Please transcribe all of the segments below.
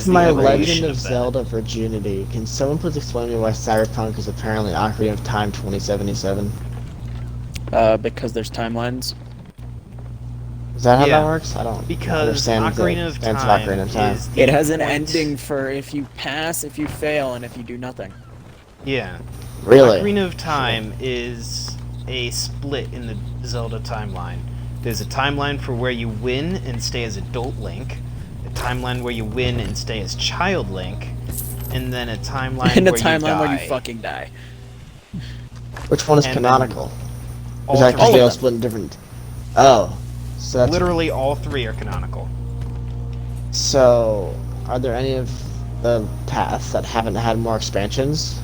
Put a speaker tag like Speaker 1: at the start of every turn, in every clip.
Speaker 1: My
Speaker 2: the
Speaker 1: Legend
Speaker 2: evolution
Speaker 1: of
Speaker 2: of that.
Speaker 1: Zelda virginity. Can someone please explain to me why Cyberpunk is apparently Ocarina of Time 2077?
Speaker 3: Because there's timelines.
Speaker 1: Is that how that
Speaker 2: Yeah,
Speaker 1: works? I don't
Speaker 2: because
Speaker 1: understand the
Speaker 2: Ocarina of
Speaker 1: stance of
Speaker 2: Time
Speaker 1: Ocarina of Time.
Speaker 2: is
Speaker 3: It
Speaker 2: the
Speaker 3: has an
Speaker 2: point.
Speaker 3: ending for if you pass, if you fail, and if you do nothing.
Speaker 2: Yeah.
Speaker 1: Really?
Speaker 2: Ocarina of Time is a split in the Zelda timeline. There's a timeline for where you win and stay as adult Link, a timeline where you win and stay as child Link, and then a timeline
Speaker 3: In a
Speaker 2: where you
Speaker 3: timeline
Speaker 2: die.
Speaker 3: where you fucking die.
Speaker 1: Which one is
Speaker 2: And then
Speaker 1: canonical?
Speaker 2: all
Speaker 1: Is that because
Speaker 2: three.
Speaker 1: they all split in different... Oh. So that's...
Speaker 2: Literally all three are canonical.
Speaker 1: So, are there any of the paths that haven't had more expansions?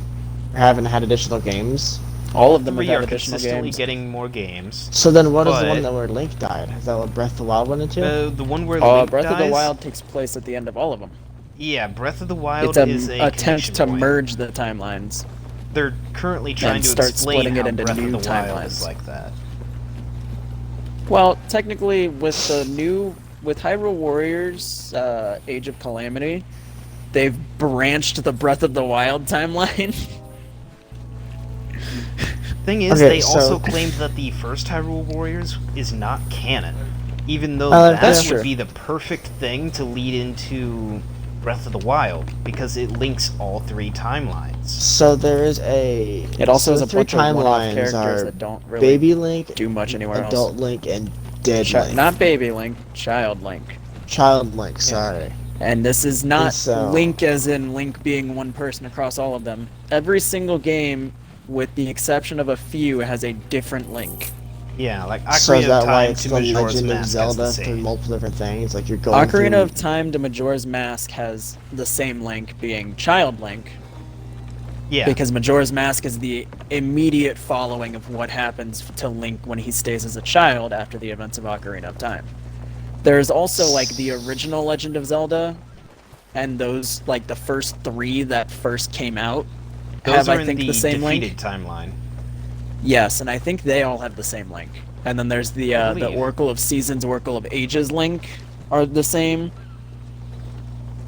Speaker 1: Or haven't had additional games?
Speaker 3: All of them
Speaker 2: Three
Speaker 3: have
Speaker 2: are
Speaker 3: additional
Speaker 2: consistently
Speaker 3: games.
Speaker 2: getting more games.
Speaker 1: So then what is the
Speaker 2: But-
Speaker 1: one that where Link died? Is that what Breath of the Wild went into?
Speaker 2: The one where Link
Speaker 3: Breath
Speaker 2: dies,
Speaker 3: of the Wild takes place at the end of all of them.
Speaker 2: Yeah, Breath of the Wild
Speaker 3: It's
Speaker 2: is
Speaker 3: an
Speaker 2: a
Speaker 3: attempt
Speaker 2: connection
Speaker 3: to
Speaker 2: point.
Speaker 3: merge the timelines.
Speaker 2: They're currently trying
Speaker 3: And
Speaker 2: to
Speaker 3: start
Speaker 2: explain
Speaker 3: splitting it
Speaker 2: how
Speaker 3: into
Speaker 2: Breath
Speaker 3: new
Speaker 2: of the Wild is
Speaker 3: timelines.
Speaker 2: like that.
Speaker 3: Well, technically, with Hyrule Warriors, Age of Calamity, they've branched the Breath of the Wild timeline.
Speaker 2: Thing is,
Speaker 1: Okay,
Speaker 2: they
Speaker 1: so-
Speaker 2: also claimed that the first Hyrule Warriors is not canon, even though
Speaker 1: That's
Speaker 2: that
Speaker 3: true.
Speaker 2: would be the perfect thing to lead into Breath of the Wild, because it links all three timelines.
Speaker 1: So there is a...
Speaker 3: It also
Speaker 1: so
Speaker 3: has
Speaker 1: the
Speaker 3: a
Speaker 1: three
Speaker 3: bunch of one-off
Speaker 1: timelines
Speaker 3: characters
Speaker 1: are
Speaker 3: that don't really
Speaker 1: Baby Link,
Speaker 3: do much anywhere
Speaker 1: Adult
Speaker 3: else.
Speaker 1: Link, and Dead Link.
Speaker 3: Not Baby Link, Child Link.
Speaker 1: Child Link, sorry.
Speaker 3: And this is not
Speaker 1: So-
Speaker 3: Link as in Link being one person across all of them. Every single game, with the exception of a few, has a different Link.
Speaker 2: Yeah, like
Speaker 1: So is
Speaker 2: Ocarina
Speaker 1: that
Speaker 2: of
Speaker 1: why
Speaker 2: Time
Speaker 1: it's
Speaker 2: to
Speaker 1: the
Speaker 2: Majora's
Speaker 1: Legend of
Speaker 2: Mask has
Speaker 1: Zelda
Speaker 2: the
Speaker 1: through
Speaker 2: same.
Speaker 1: multiple different things? Like you're going
Speaker 3: Ocarina
Speaker 1: through...
Speaker 3: of Time to Majora's Mask has the same Link being Child Link,
Speaker 2: Yeah,
Speaker 3: because Majora's Mask is the immediate following of what happens to Link when he stays as a child after the events of Ocarina of Time. There's also, like, the original Legend of Zelda, and those, like, the first three that first came out
Speaker 2: those
Speaker 3: have,
Speaker 2: are
Speaker 3: I
Speaker 2: in
Speaker 3: think,
Speaker 2: the
Speaker 3: the same
Speaker 2: defeated
Speaker 3: Link.
Speaker 2: timeline.
Speaker 3: Yes, and I think they all have the same Link. And then there's the
Speaker 2: believe.
Speaker 3: Oracle of Seasons, Oracle of Ages Link are the same.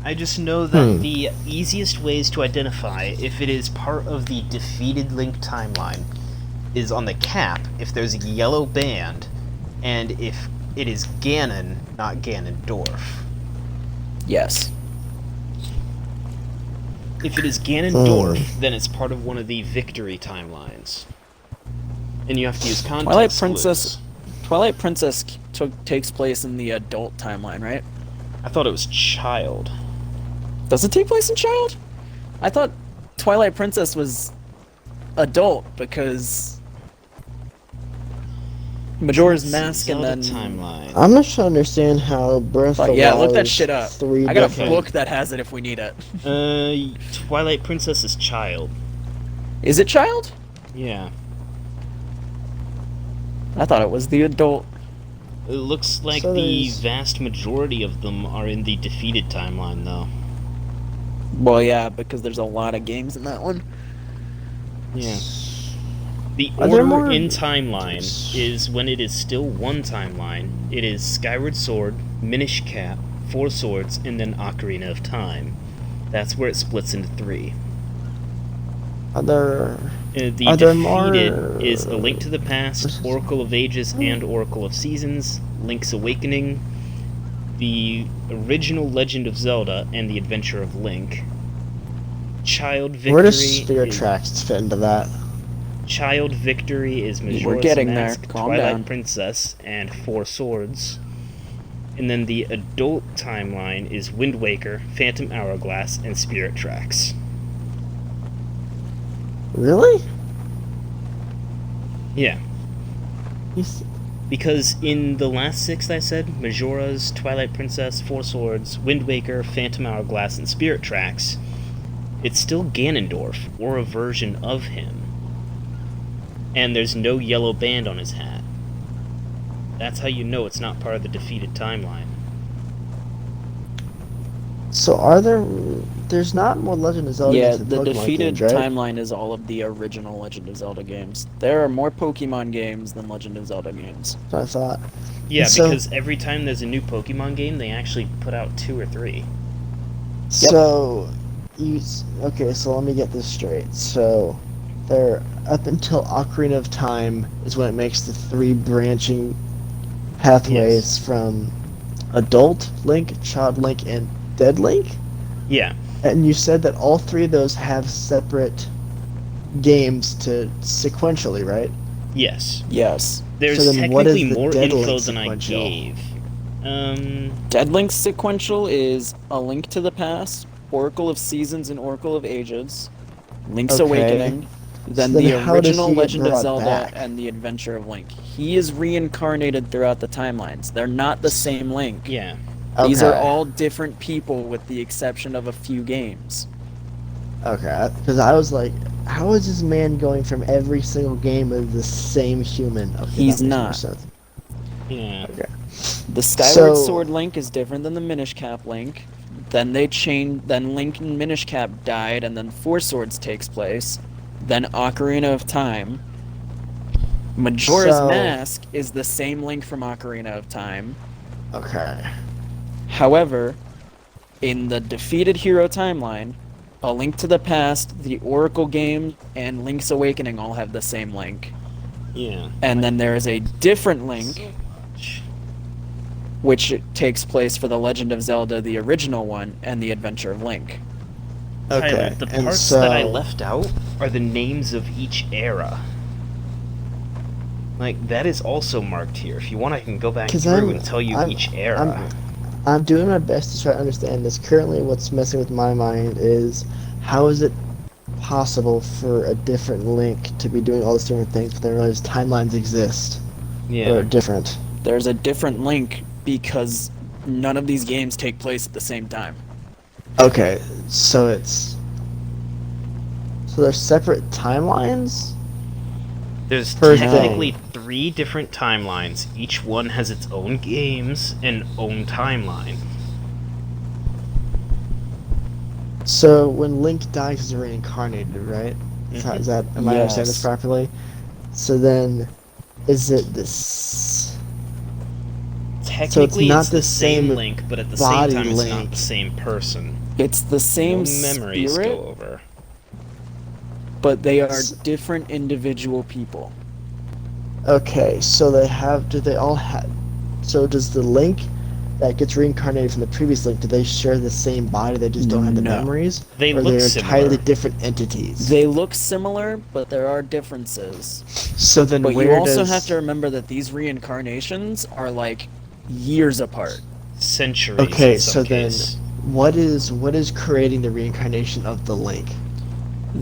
Speaker 2: I just know that the easiest ways to identify if it is part of the defeated Link timeline is on the cap, if there's a yellow band, and if it is Ganon, not Ganondorf.
Speaker 3: Yes.
Speaker 2: If it is Ganondorf, then it's part of one of the victory timelines. And you have to use context clues.
Speaker 3: Twilight Princess takes place in the adult timeline, right?
Speaker 2: I thought it was Child.
Speaker 3: Does it take place in Child? I thought Twilight Princess was adult because Majora's Mask and
Speaker 2: Zelda
Speaker 3: then
Speaker 2: timeline.
Speaker 1: I'm not sure to understand how Breath of the
Speaker 3: yeah,
Speaker 1: Wild
Speaker 3: look that
Speaker 1: is
Speaker 3: shit up.
Speaker 1: three
Speaker 3: I got a
Speaker 1: different...
Speaker 3: book that has it if we need it.
Speaker 2: Twilight Princess is Child.
Speaker 3: Is it Child?
Speaker 2: Yeah.
Speaker 3: I thought it was the adult.
Speaker 2: It looks like
Speaker 1: So
Speaker 2: the
Speaker 1: there's-
Speaker 2: vast majority of them are in the defeated timeline, though.
Speaker 3: Well, yeah, because there's a lot of games in that one.
Speaker 2: Yeah. The
Speaker 1: Are there
Speaker 2: order
Speaker 1: more-
Speaker 2: in timeline is when it is still one timeline. It is Skyward Sword, Minish Cap, Four Swords, and then Ocarina of Time. That's where it splits into three.
Speaker 1: Are there...
Speaker 2: The
Speaker 1: Are there
Speaker 2: defeated
Speaker 1: more-
Speaker 2: is A Link to the Past, Oracle of Ages, and Oracle of Seasons, Link's Awakening, the original Legend of Zelda, and the Adventure of Link. Child Victory.
Speaker 1: Where does Spirit
Speaker 2: is-
Speaker 1: Tracks fit into that?
Speaker 2: Child Victory is Majora's
Speaker 3: getting there.
Speaker 2: Mask,
Speaker 3: Calm
Speaker 2: Twilight
Speaker 3: down.
Speaker 2: Princess, and Four Swords. And then the adult timeline is Wind Waker, Phantom Hourglass, and Spirit Tracks.
Speaker 1: Really?
Speaker 2: Yeah,
Speaker 1: You s-
Speaker 2: because in the last six I said, Majora's, Twilight Princess, Four Swords, Wind Waker, Phantom Hourglass, and Spirit Tracks, it's still Ganondorf, or a version of him. And there's no yellow band on his hat. That's how you know it's not part of the defeated timeline.
Speaker 1: So are there... There's not more Legend of Zelda
Speaker 3: Yeah,
Speaker 1: games than
Speaker 3: the
Speaker 1: Pokemon
Speaker 3: defeated
Speaker 1: games, right?
Speaker 3: timeline is all of the original Legend of Zelda games. There are more Pokemon games than Legend of Zelda games.
Speaker 1: That's what I thought.
Speaker 2: Yeah,
Speaker 1: So-
Speaker 2: because every time there's a new Pokemon game, they actually put out 2 or 3.
Speaker 1: So, okay, so let me get this straight. So, there, up until Ocarina of Time is when it makes the 3 branching pathways from adult Link, child Link, and dead Link?
Speaker 2: Yeah.
Speaker 1: And you said that all 3 of those have separate games to sequentially, right?
Speaker 2: Yes.
Speaker 3: Yes.
Speaker 2: There's
Speaker 1: So then what is
Speaker 2: technically
Speaker 1: the
Speaker 2: more
Speaker 1: Dead
Speaker 2: info
Speaker 1: Link
Speaker 2: than I
Speaker 1: sequential?
Speaker 2: gave.
Speaker 3: Dead Link's sequential is A Link to the Past, Oracle of Seasons and Oracle of Ages, Link's
Speaker 1: Okay.
Speaker 3: Awakening, then
Speaker 1: So
Speaker 3: the
Speaker 1: then how does
Speaker 3: original
Speaker 1: he get
Speaker 3: Legend of
Speaker 1: brought
Speaker 3: Zelda,
Speaker 1: back?
Speaker 3: and the Adventure of Link. He is reincarnated throughout the timelines. They're not the same Link.
Speaker 2: Yeah.
Speaker 3: These are
Speaker 1: Okay.
Speaker 3: all different people with the exception of a few games.
Speaker 1: Okay, because I was like, how is this man going from every single game with the same human? Okay,
Speaker 3: He's
Speaker 1: that makes more
Speaker 3: not.
Speaker 1: sense.
Speaker 2: Yeah.
Speaker 1: Okay.
Speaker 3: The Skyward
Speaker 1: So-
Speaker 3: Sword Link is different than the Minish Cap Link. Then they changed. Then Link and Minish Cap died, and then Four Swords takes place. Then Ocarina of Time. Majora's
Speaker 1: So-
Speaker 3: Mask is the same Link from Ocarina of Time.
Speaker 1: Okay.
Speaker 3: However, in the Defeated Hero timeline, A Link to the Past, the Oracle game, and Link's Awakening all have the same Link.
Speaker 2: Yeah.
Speaker 3: And then there is a different Link, which takes place for The Legend of Zelda, the original one, and The Adventure of Link.
Speaker 1: Okay.
Speaker 2: Tyler, the
Speaker 1: and
Speaker 2: parts
Speaker 1: so,
Speaker 2: that I left out are the names of each era. Like, that is also marked here. If you want, I can go back
Speaker 1: 'Cause
Speaker 2: through and tell you each era.
Speaker 1: I'm doing my best to try to understand this. Currently, what's messing with my mind is how is it possible for a different Link to be doing all these different things, but then realize timelines exist or
Speaker 2: Yeah.
Speaker 1: are different.
Speaker 3: There's a different Link because none of these games take place at the same time.
Speaker 1: Okay, so they're separate timelines.
Speaker 2: There's
Speaker 1: First
Speaker 2: technically 3 different timelines. Each one has its own games and own timeline.
Speaker 1: So when Link dies, he's reincarnated, right? Is that am I understanding this
Speaker 3: Yes.
Speaker 1: properly? So then, is it this?
Speaker 2: Technically,
Speaker 1: not
Speaker 2: it's
Speaker 1: the
Speaker 2: the same
Speaker 1: same
Speaker 2: Link, but at the same
Speaker 1: body
Speaker 2: time, it's not
Speaker 1: Link.
Speaker 2: the same person.
Speaker 3: It's the same
Speaker 2: No memories
Speaker 3: spirit,
Speaker 2: go over.
Speaker 3: but they are different individual people.
Speaker 1: Okay, so do they all have? So does the Link that gets reincarnated from the previous Link, do they share the same body? They just don't have the
Speaker 3: No.
Speaker 1: memories.
Speaker 2: They
Speaker 1: or
Speaker 2: look
Speaker 1: they're
Speaker 2: similar.
Speaker 1: entirely different entities.
Speaker 3: They look similar, but there are differences.
Speaker 1: So then,
Speaker 3: But
Speaker 1: where
Speaker 3: you also
Speaker 1: does?
Speaker 3: have to remember that these reincarnations are like years apart.
Speaker 2: Centuries
Speaker 1: Okay,
Speaker 2: in some
Speaker 1: so
Speaker 2: case.
Speaker 1: then, what is creating the reincarnation of the Link?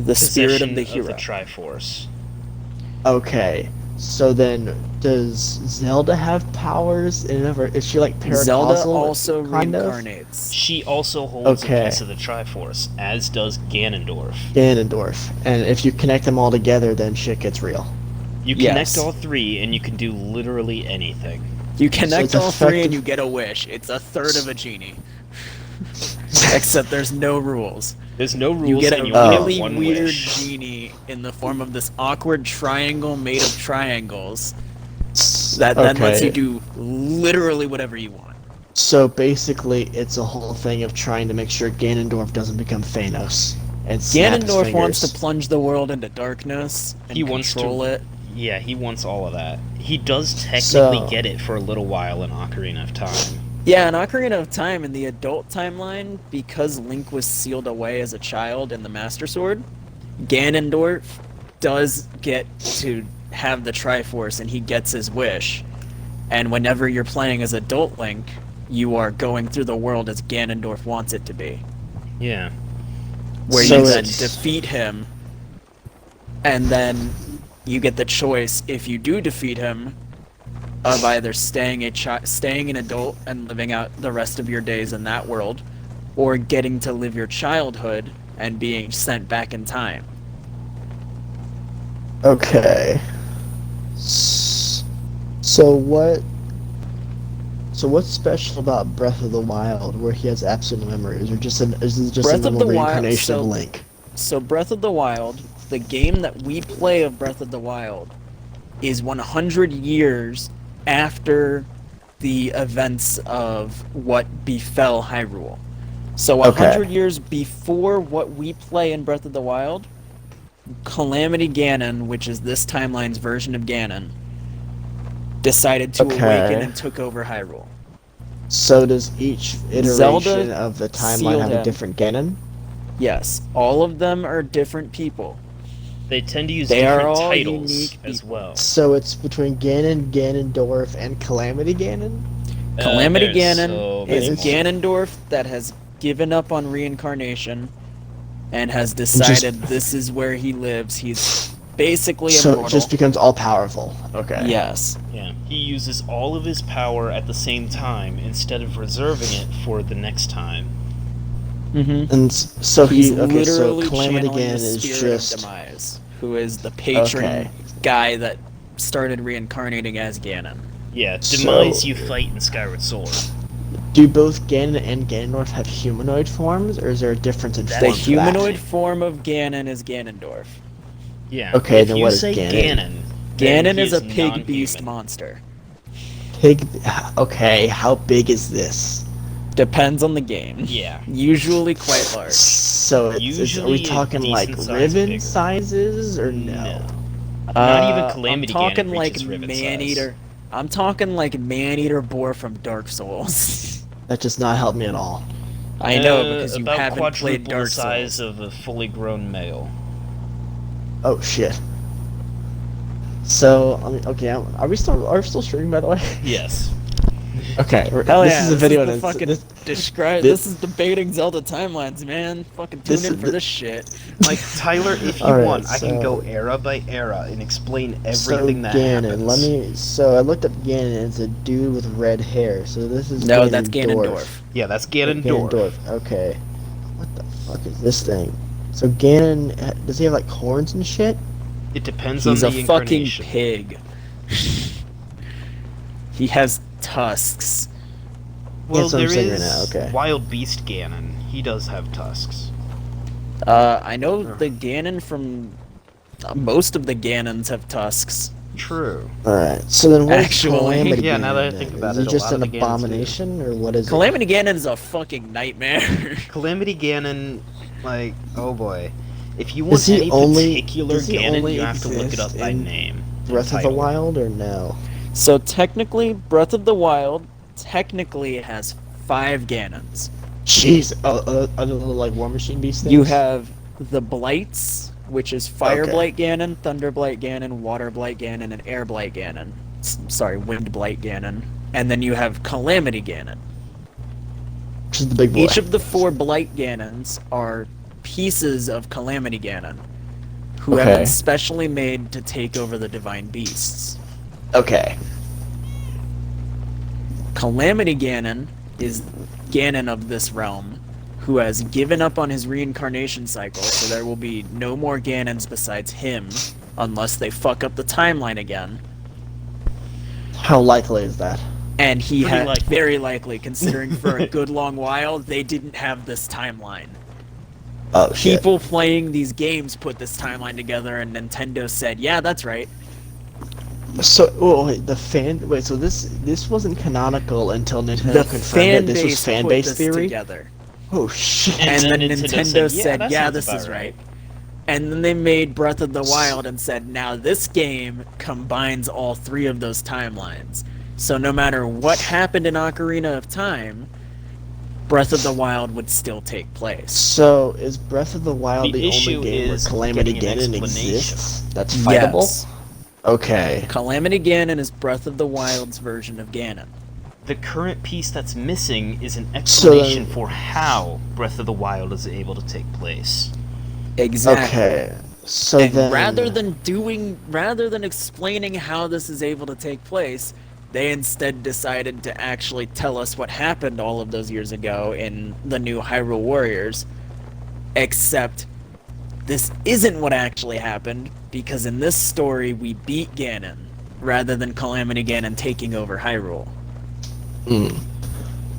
Speaker 3: The spirit
Speaker 2: Possession
Speaker 3: of the hero.
Speaker 2: Triforce.
Speaker 1: Okay, so then does Zelda have powers? Is she like paracausal?
Speaker 3: Zelda also
Speaker 1: kind of?
Speaker 3: reincarnates.
Speaker 2: She also holds
Speaker 1: Okay.
Speaker 2: a piece of the Triforce, as does Ganondorf.
Speaker 1: Ganondorf, and if you connect them all together, then shit gets real.
Speaker 2: You
Speaker 3: Yes.
Speaker 2: connect all 3, and you can do literally anything.
Speaker 3: You connect
Speaker 1: it's
Speaker 3: all 3
Speaker 1: effective-
Speaker 3: and you get a wish. It's a third of a genie. Except there's no rules.
Speaker 2: There's no rules,
Speaker 3: You get a
Speaker 2: and you only
Speaker 3: really
Speaker 2: get one
Speaker 3: weird
Speaker 2: wish.
Speaker 3: genie in the form of this awkward triangle made of triangles that then lets you
Speaker 1: Okay.
Speaker 3: do literally whatever you want.
Speaker 1: So basically, it's a whole thing of trying to make sure Ganondorf doesn't become Thanos and snap his
Speaker 3: Ganondorf wants to
Speaker 1: fingers.
Speaker 3: plunge the world into darkness and
Speaker 2: He wants to-
Speaker 3: control it.
Speaker 2: Yeah, he wants all of that. He does technically
Speaker 1: So-
Speaker 2: get it for a little while in Ocarina of Time.
Speaker 3: Yeah, in Ocarina of Time, in the adult timeline, because Link was sealed away as a child in the Master Sword, Ganondorf does get to have the Triforce and he gets his wish. And whenever you're playing as adult Link, you are going through the world as Ganondorf wants it to be.
Speaker 2: Yeah.
Speaker 3: Where
Speaker 1: So
Speaker 3: you then
Speaker 1: it's-
Speaker 3: defeat him, and then you get the choice, if you do defeat him, of either staying an adult and living out the rest of your days in that world, or getting to live your childhood and being sent back in time.
Speaker 1: Okay. So what? So what's special about Breath of the Wild, where he has absolute memories, or is it just
Speaker 3: Breath
Speaker 1: a
Speaker 3: of
Speaker 1: normal
Speaker 3: the Wild-
Speaker 1: reincarnation of
Speaker 3: so-
Speaker 1: Link?
Speaker 3: So Breath of the Wild, the game that we play of Breath of the Wild, is 100 years after the events of what befell Hyrule. So
Speaker 1: Okay.
Speaker 3: 100 years before what we play in Breath of the Wild, Calamity Ganon, which is this timeline's version of Ganon, decided to
Speaker 1: Okay.
Speaker 3: awaken and took over Hyrule.
Speaker 1: So does each iteration
Speaker 3: Zelda
Speaker 1: of the timeline
Speaker 3: sealed
Speaker 1: have a
Speaker 3: him.
Speaker 1: different Ganon?
Speaker 3: Yes, all of them are different people.
Speaker 2: They tend to use
Speaker 3: They are
Speaker 2: different
Speaker 3: all
Speaker 2: titles
Speaker 3: unique
Speaker 2: as
Speaker 3: people.
Speaker 2: well.
Speaker 1: So it's between Ganon, Ganondorf, and Calamity Ganon?
Speaker 3: Calamity
Speaker 2: There's
Speaker 3: Ganon
Speaker 2: so
Speaker 3: is
Speaker 2: many more.
Speaker 3: Ganondorf that has given up on reincarnation and has decided this is where he lives. He's basically
Speaker 1: So
Speaker 3: immortal.
Speaker 1: it just becomes all powerful. Okay.
Speaker 3: Yes.
Speaker 2: Yeah, he uses all of his power at the same time instead of reserving it for the next time.
Speaker 3: Mm-hmm.
Speaker 1: And so
Speaker 3: He's
Speaker 1: so
Speaker 3: literally
Speaker 1: Calamity
Speaker 3: channeling
Speaker 1: Ganon
Speaker 3: the
Speaker 1: is
Speaker 3: spirit
Speaker 1: just
Speaker 3: of Demise, who is the patron
Speaker 1: Okay.
Speaker 3: guy that started reincarnating as Ganon.
Speaker 2: Yeah,
Speaker 1: So-
Speaker 2: Demise you fight in Skyward Sword.
Speaker 1: Do both Ganon and Ganondorf have humanoid forms, or is there a difference in
Speaker 2: The
Speaker 3: The
Speaker 1: form? for that?
Speaker 3: humanoid form of Ganon is Ganondorf.
Speaker 2: Yeah.
Speaker 1: Okay,
Speaker 2: if
Speaker 1: then
Speaker 2: you
Speaker 1: what is
Speaker 2: say
Speaker 1: Ganon?
Speaker 2: then
Speaker 3: Ganon
Speaker 2: he
Speaker 3: is a pig
Speaker 2: non-human.
Speaker 3: beast monster.
Speaker 1: Pig. Okay, how big is this?
Speaker 3: Depends on the game.
Speaker 2: Yeah.
Speaker 3: Usually quite large.
Speaker 1: So are
Speaker 2: Usually
Speaker 1: we talking like
Speaker 2: decent size
Speaker 1: ribbon
Speaker 2: bigger.
Speaker 1: sizes or no?
Speaker 2: Not even Calamity
Speaker 3: I'm talking
Speaker 2: Ganon
Speaker 3: like
Speaker 2: reaches ribbon
Speaker 3: Maneater. I'm talking like Maneater Boar from Dark Souls.
Speaker 1: That does not help me at all.
Speaker 3: I know because you
Speaker 2: about
Speaker 3: haven't
Speaker 2: quadruple
Speaker 3: played Dark
Speaker 2: the size
Speaker 3: Souls.
Speaker 2: of a fully grown male.
Speaker 1: Oh shit. So okay, are we still streaming, by the way?
Speaker 2: Yes.
Speaker 1: Okay,
Speaker 3: Hell
Speaker 1: this
Speaker 3: yeah,
Speaker 1: is a video.
Speaker 3: the
Speaker 1: and it's-
Speaker 3: fucking
Speaker 1: this-
Speaker 3: this is debating Zelda timelines, man. Fucking tune
Speaker 1: This
Speaker 3: in
Speaker 1: is
Speaker 3: for
Speaker 1: the-
Speaker 3: this shit.
Speaker 4: Like, Tyler, if you
Speaker 1: Alright,
Speaker 4: want, I can
Speaker 1: so-
Speaker 4: go era by era and explain
Speaker 1: So
Speaker 4: everything that
Speaker 1: Ganon,
Speaker 4: happens.
Speaker 1: So I looked up Ganon. It's a dude with red hair. So this is
Speaker 3: No, that's Ganondorf.
Speaker 4: Yeah, that's Ganondorf.
Speaker 1: Okay. What the fuck is this thing? So Ganon, does he have like horns and shit?
Speaker 4: It depends
Speaker 3: He's
Speaker 4: on
Speaker 3: a
Speaker 4: the
Speaker 3: fucking
Speaker 4: incarnation.
Speaker 3: pig. He has tusks.
Speaker 4: Well,
Speaker 1: That's what I'm
Speaker 4: there
Speaker 1: saying
Speaker 4: is
Speaker 1: right now, okay.
Speaker 4: Wild Beast Ganon. He does have tusks.
Speaker 3: I know the Ganon from most of the Ganons have tusks.
Speaker 4: True.
Speaker 1: Alright, so then what is
Speaker 3: Actually,
Speaker 1: Calamity
Speaker 4: yeah, now that I
Speaker 1: Ganon
Speaker 4: think
Speaker 1: then?
Speaker 4: about
Speaker 1: is
Speaker 4: it,
Speaker 1: he
Speaker 4: a
Speaker 1: just
Speaker 4: lot
Speaker 1: an
Speaker 4: of the Ganons do.
Speaker 1: abomination, or what is
Speaker 3: Calamity Ganon is a fucking nightmare.
Speaker 4: Calamity Ganon, like, oh boy. If you want
Speaker 1: Is he
Speaker 4: any
Speaker 1: only-
Speaker 4: particular
Speaker 1: does he
Speaker 4: Ganon,
Speaker 1: only
Speaker 4: you have to look it up
Speaker 1: exist
Speaker 4: by
Speaker 1: in
Speaker 4: name.
Speaker 1: it?
Speaker 4: and
Speaker 1: Breath of the
Speaker 4: title.
Speaker 1: Wild, or no?
Speaker 3: So technically, Breath of the Wild technically has 5 Ganons.
Speaker 1: Jeez, other than like War Machine Beast things?
Speaker 3: You have the Blights, which is Fire
Speaker 1: Okay.
Speaker 3: Blight Ganon, Thunder Blight Ganon, Water Blight Ganon, and Air Blight Ganon. Sorry, Wind Blight Ganon. And then you have Calamity Ganon.
Speaker 1: Which is the big boy.
Speaker 3: Each of the 4 Blight Ganons are pieces of Calamity Ganon, who have
Speaker 1: Okay.
Speaker 3: been specially made to take over the Divine Beasts.
Speaker 1: Okay.
Speaker 3: Calamity Ganon is Ganon of this realm, who has given up on his reincarnation cycle, so there will be no more Ganons besides him, unless they fuck up the timeline again.
Speaker 1: How likely is that?
Speaker 3: And he
Speaker 2: Pretty
Speaker 3: had
Speaker 2: likely.
Speaker 3: very likely, considering for a good long while they didn't have this timeline.
Speaker 1: Oh shit.
Speaker 3: People playing these games put this timeline together, and Nintendo said, "Yeah, that's right."
Speaker 1: So, wait, so this wasn't canonical until Nintendo
Speaker 3: The
Speaker 1: confirmed
Speaker 3: fan
Speaker 1: it. This was
Speaker 3: base
Speaker 1: fan
Speaker 3: put
Speaker 1: base
Speaker 3: this
Speaker 1: theory.
Speaker 3: together,
Speaker 1: Oh shit.
Speaker 3: and then Nintendo said,
Speaker 2: that
Speaker 3: "Yeah,
Speaker 2: sounds
Speaker 3: this
Speaker 2: about
Speaker 3: is right." And then they made Breath of the Wild and said, "Now this game combines all 3 of those timelines. So no matter what happened in Ocarina of Time, Breath of the Wild would still take place."
Speaker 1: So is Breath of the Wild
Speaker 2: The
Speaker 1: the,
Speaker 2: issue
Speaker 1: only game where
Speaker 2: is
Speaker 1: Calamity
Speaker 2: getting an
Speaker 1: Ganon
Speaker 2: explanation.
Speaker 1: exists? That's fightable.
Speaker 3: Yes.
Speaker 1: Okay.
Speaker 3: Calamity Ganon is Breath of the Wild's version of Ganon.
Speaker 2: The current piece that's missing is an
Speaker 1: So
Speaker 2: explanation
Speaker 1: then-
Speaker 2: for how Breath of the Wild is able to take place.
Speaker 3: Exactly.
Speaker 1: Okay. So
Speaker 3: And
Speaker 1: then
Speaker 3: rather than explaining how this is able to take place, they instead decided to actually tell us what happened all of those years ago in the new Hyrule Warriors. Except this isn't what actually happened, because in this story we beat Ganon, rather than Calamity Ganon taking over Hyrule.